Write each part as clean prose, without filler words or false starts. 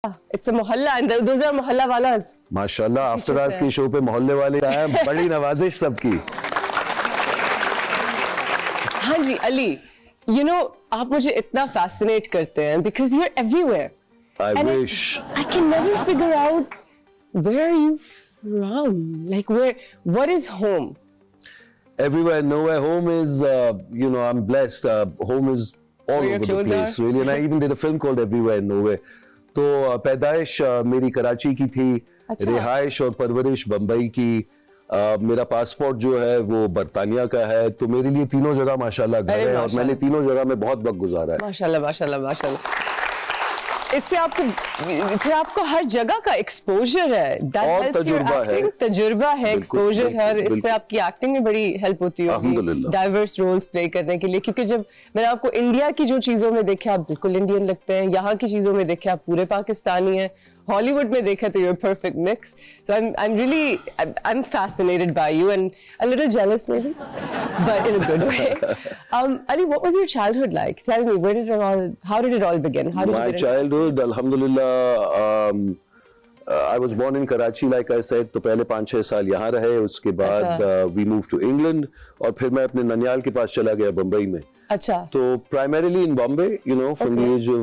It's a mohalla and those are mohalla walas. माशाल्लाह after आज की शो पे मोहल्ले वाले आए हैं, बड़ी नवाजिश सबकी। हाँ जी अली, you know आप मुझे इतना fascinate करते हैं because you're everywhere. I And wish. I can never figure out where are you from? Like what is home? Everywhere, nowhere. Home is, I'm blessed. Home is all Where your over the clothes place, are. really. And I even did a film called Everywhere, Nowhere. तो पैदाइश मेरी कराची की थी, अच्छा। रिहाइश और परवरिश बम्बई की। मेरा पासपोर्ट जो है वो बरतानिया का है, तो मेरे लिए तीनों जगह माशाल्लाह घर अरे है और माशाल्लाह। मैंने तीनों जगह में बहुत वक्त गुजारा है। माशाल्लाह माशाल्लाह माशाल्लाह। इससे आपको फिर आपको हर जगह का एक्सपोजर है। That और helps your तजुर्बा है। acting, तजुर्बा है, बिल्कुल, एक्सपोजर है और बिल्कुल, इससे आपकी एक्टिंग में बड़ी हेल्प होती होगी अल्हम्दुलिल्लाह। डाइवर्स रोल्स प्ले करने के लिए, क्योंकि जब मैंने आपको इंडिया की जो चीजों में देखा आप बिल्कुल इंडियन लगते हैं, यहाँ की चीजों में देखा आप पूरे पाकिस्तानी हैं, हॉलीवुड में देखा तो you're a perfect mix. So I'm really I'm fascinated by you and a little jealous maybe, but in a good way. Ali, what was your childhood like? Tell me, how did it all begin? How did My you get into childhood, alhamdulillah, I was born in Karachi, like I said. तो पहले 5-6 साल यहाँ रहे, उसके बाद we moved to England और फिर मैं अपने ननियाल के पास चला गया बम्बई में। अच्छा तो primarily in Bombay, from the age of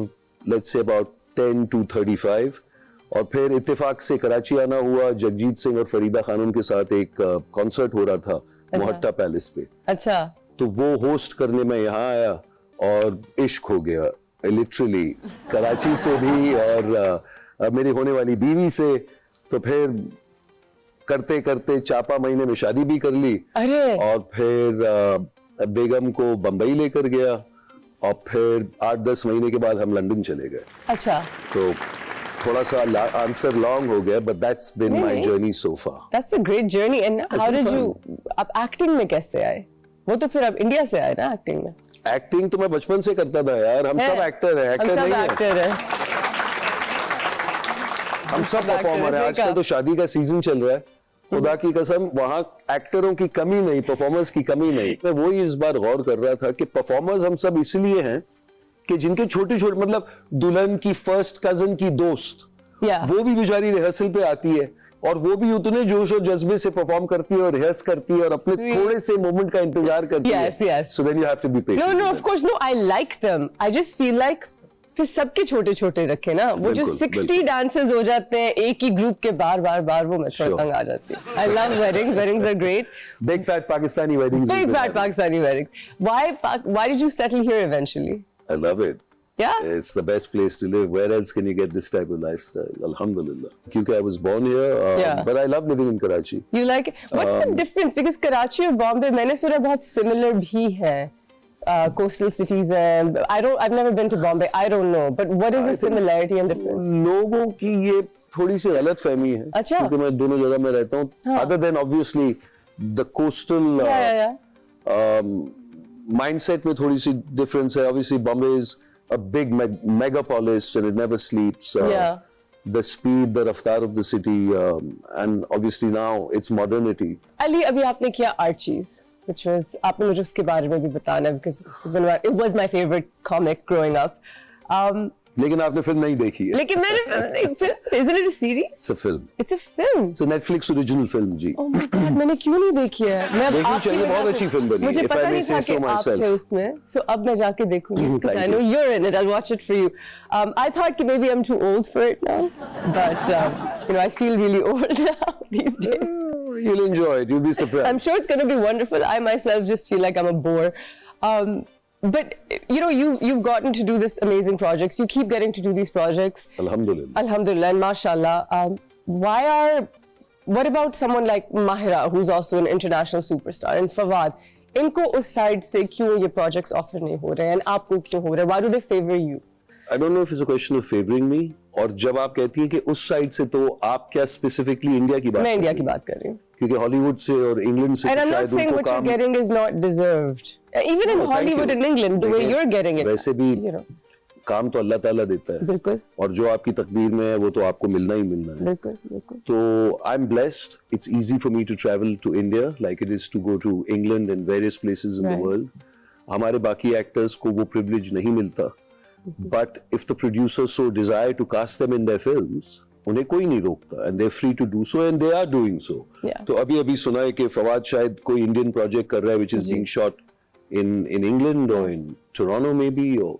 let's say about 10 to 35, और फिर इत्तेफाक से कराची आना हुआ। जगजीत सिंह और फरीदा खानम के साथ एक कॉन्सर्ट हो रहा था मोहट्टा पैलेस पे, अच्छा तो वो होस्ट करने में यहाँ आया और इश्क हो गया लिटरली, कराची से भी और मेरी होने वाली बीवी से। तो फिर करते करते चापा महीने में शादी भी कर ली अरे और फिर बेगम को बम्बई लेकर गया और फिर 8-10 महीने के बाद हम लंदन चले गए। अच्छा तो थोड़ा सा आंसर लॉन्ग हो गया, but that's been my journey so far. That's a great journey. And how been did you आप एक्टिंग में कैसे आए? वो तो फिर आप इंडिया से आए ना एक्टिंग में? एक्टिंग तो मैं बचपन से करता था यार, हम सब एक्टर हैं, हम एक्टर सब नहीं है, एक्टर हैं। हम सब actor परफॉर्मर हैं, हैं। सही आजकल तो शादी का सीजन चल रहा है, खुदा की कसम वहाँ एक्टरों की कमी नहीं, परफॉर्मर्स की कमी नहीं। मैं वही इस बार गौर कर रहा था कि परफॉर्मर्स हम सब इसलिए हैं कि जिनके छोटे छोटे, मतलब दुल्हन की फर्स्ट कजन की दोस्त, Yeah. वो भी बेचारी रिहर्सल पे आती है और वो भी उतने जोश और जज्बे से परफॉर्म करती है और रिहर्स करती है और अपने Sweet. थोड़े से मोमेंट का इंतजार करती Yes, है। yes. So then you have to be patient. No, with of them. course, no. I like them. I just feel like फिर सबके छोटे छोटे रखे ना, वो जो बिल्कुल, 60 बिल्कुल। डांसेस हो जाते हैं एक ही ग्रुप के बार वो मैं थोड़ा Sure. तंग आ जाती हूँ। I love weddings. Weddings are great. Big fat Pakistani weddings. Big will be fat happening. Pakistani weddings. Why did you settle here eventually? I love it. Yeah. It's the best place to live. Where else can you get this type of lifestyle? Alhamdulillah. Because I was born here, Yeah. but I love living in Karachi. You like it? What's the difference? Because Karachi और Bombay मैंने सुना बहुत similar भी है. Coastal cities and I've never been to Bombay. I don't know. But what is the similarity and difference? लोगों की ये थोड़ी सी गलत फहमी है, अच्छा। क्योंकि मैं दोनों जगह में रहता हूँ। हाँ। Other than obviously the coastal Yeah. mindset में थोड़ी सी difference है। Obviously Bombay is a big megapolis and it never sleeps. Yeah. The speed, the raftar of the city, and obviously now it's modernity. Ali, अभी आपने किया Archie's, which was आपने मुझे उसके बारे में भी बताना because it was my favorite comic growing up. लेकिन आपने फिल्म नहीं देखी है। लेकिन मैंने isn't it a series? It's a film. It's a film. It's a Netflix original film ji. Oh my God, मैंने क्यों नहीं देखी है? मैं अब देखनी आपकी चाहिए, वजह बहुत से- अच्छी film बनी है, मुझे if पता I may नहीं था say so कि आप myself. थे उसमें, so अब मैं जाके देखूंगी because Thank I know you. you're in it. I'll watch it for you. I thought कि maybe I'm too old for it now, but I feel really old now these days. You'll enjoy it. You'll be surprised. I'm sure it's going to be wonderful. I myself just feel like I'm a bore. But you've gotten to do this amazing projects. You keep getting to do these projects. Alhamdulillah. Alhamdulillah and mashallah. What about someone like Mahira, who's also an international superstar, and Fawad? इनको उस side से क्यों ये projects offer नहीं हो रहे हैं? And आपको क्यों हो रहे हैं? Why do they favor you? I don't know if it's a question of favoring me, और जब आप कहती हैं कि उस साइड से, तो आप क्या स्पेसिफिकली इंडिया की बात मैं कर इंडिया रही की हैं? बात कर रही हूँ. क्योंकि हॉलीवुड से और इंग्लैंड से And I'm not शायद saying उनको what you're काम, getting is not deserved. Even in No, thank Hollywood you. and England, the way देखिए, you're getting it. वैसे भी काम तो अल्लाह ताला देता है, बिल्कुल और जो आपकी तकदीर में है वो तो आपको मिलना ही मिलना है। बिल्कुल बिल्कुल. तो I'm blessed. It's easy for me to travel to India like it is to go to England and various places in the Right. world. हमारे बाकी एक्टर्स को वो प्रिविलेज नहीं मिलता But if the producers so desire to cast them in their films, उन्हें कोई नहीं रोकता, and they're free to do so, and they are doing so. Yeah. तो अभी सुना है कि फवाद शायद कोई इंडियन प्रोजेक्ट कर रहा है, which is being shot in England or in Toronto maybe, or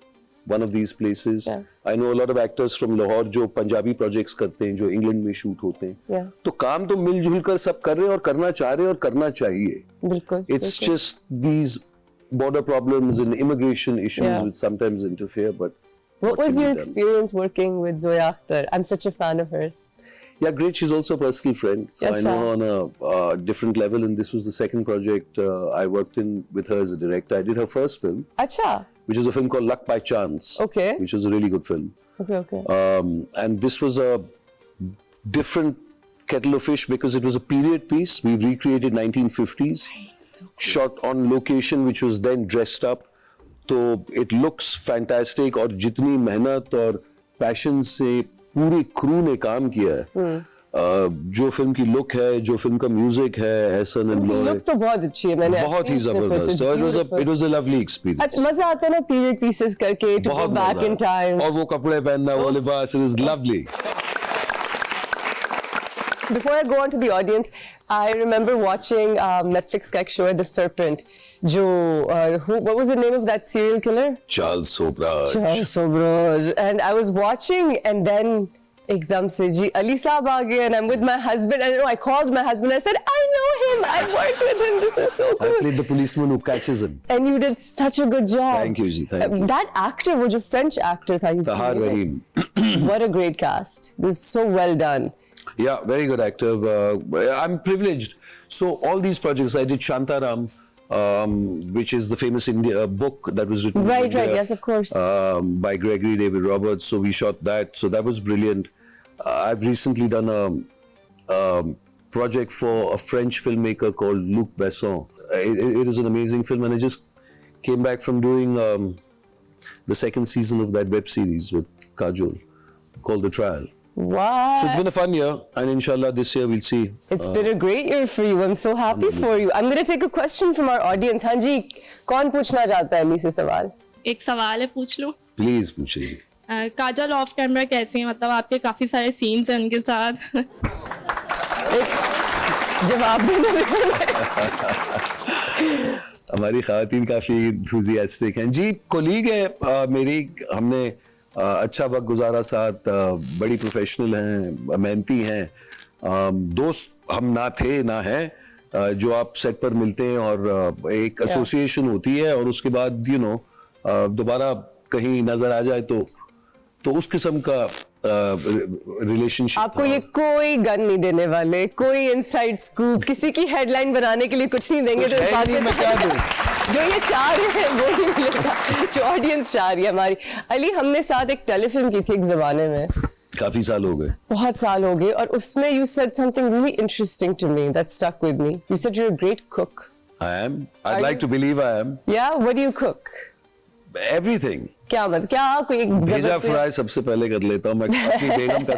one of these places. Yes. I know a lot of actors from Lahore जो पंजाबी प्रोजेक्ट्स करते हैं, जो इंग्लैंड में शूट होते हैं. Yeah. तो काम तो मिलजुल कर सब कर रहे हैं और करना चाह रहे हैं और करना चाहिए. बिल्कुल. It's just these border problems and immigration issues Yeah. which sometimes interfere, but What was can your be done? experience working with Zoya Akhtar? I'm such a fan of hers. Yeah, great. She's also a personal friend, so That's I know right. her on a different level. And this was the second project I worked in with her as a director. I did her first film, Acha. which is a film called Luck by Chance, Okay. which was a really good film. Okay. And this was a different kettle of fish because it was a period piece. We recreated 1950s, shot on location, which was then dressed up. So it looks fantastic. और जितनी मेहनत और passion से पूरी crew ने काम किया है, जो फिल्म की लुक है, जो फिल्म का म्यूजिक है, एहसन एंड लुक तो बहुत अच्छी है. मैंने बहुत ही जबरदस्त. So it was a lovely experience. अच्छा, मजा आता है ना पीरियड पीसेस करके, to go बहुत back मजा in time. और वो कपड़े पहनना, वो लिबास, it is lovely. Before I go on to the audience, I remember watching Netflix का एक show है The Serpent, जो what was the name of that serial killer? Charles Sobraj. Charles Sobraj. And I was watching, and then एकदम से जी अली साहब आ गए, and I'm with my husband, and I called my husband. I said, I know him. I've worked with him. This is so I cool. played the policeman who catches him. And you did such a good job. Thank you, ji. Thank you. That actor, वो जो French actor था, he's Tahar amazing. Rahim. What a great cast. It was so well done. Yeah, very good actor. I'm privileged. So all these projects, I did Shantaram, which is the famous India book that was written in Right, India, yes, of course. by Gregory David Roberts. So we shot that. So that was brilliant. I've recently done a project for a French filmmaker called Luc Besson. It is an amazing film, and I just came back from doing the second season of that web series with Kajol called The Trial. Wow. So it's been a fun year, and inshallah this year we'll see. It's been a great year for you. I'm so happy for you. I'm going to take a question from our audience. हाँ जी, कौन पूछना चाहता है अली से सवाल? एक सवाल है, पूछ लूं? Please पूछिए. काजल ऑफ कैमरा कैसी है? मतलब आपके काफी सारे सीन्स हैं उनके साथ. जवाब देना हमारी खातन काफी enthusiastic हैं. जी, कोलीग है मेरी, हमने अच्छा वक्त गुजारा साथ, बड़ी प्रोफेशनल हैं, मेहनती हैं, दोस्त हम ना थे ना हैं, जो आप सेट पर मिलते हैं और एक एसोसिएशन होती है और उसके बाद दोबारा कहीं नजर आ जाए तो उस किस्म का रिलेशनशिप. आपको ये कोई गन नहीं देने वाले, कोई इनसाइड स्कूप, किसी की हेडलाइन बनाने के लिए कुछ नहीं देंगे. तो इस बात नहीं, मैं क्या दूं? जो ये चाह रहे हैं वो नहीं मिलेगा, जो ऑडियंस चाह रही है हमारी. अली, हमने साथ एक टेलीफिल्म की थी एक जमाने में, काफी साल हो गए. बहुत साल हो गए, और उसमें you said something really interesting to me that stuck with me. You said you're a great cook. I am. Are I'd like you? to believe I am. Yeah, what do you cook? Everything. क्या मतलब, क्या कोई एक भेजा जबरदस्त- fry सबसे पहले कर लेता हूँ मैं अपनी बेगम का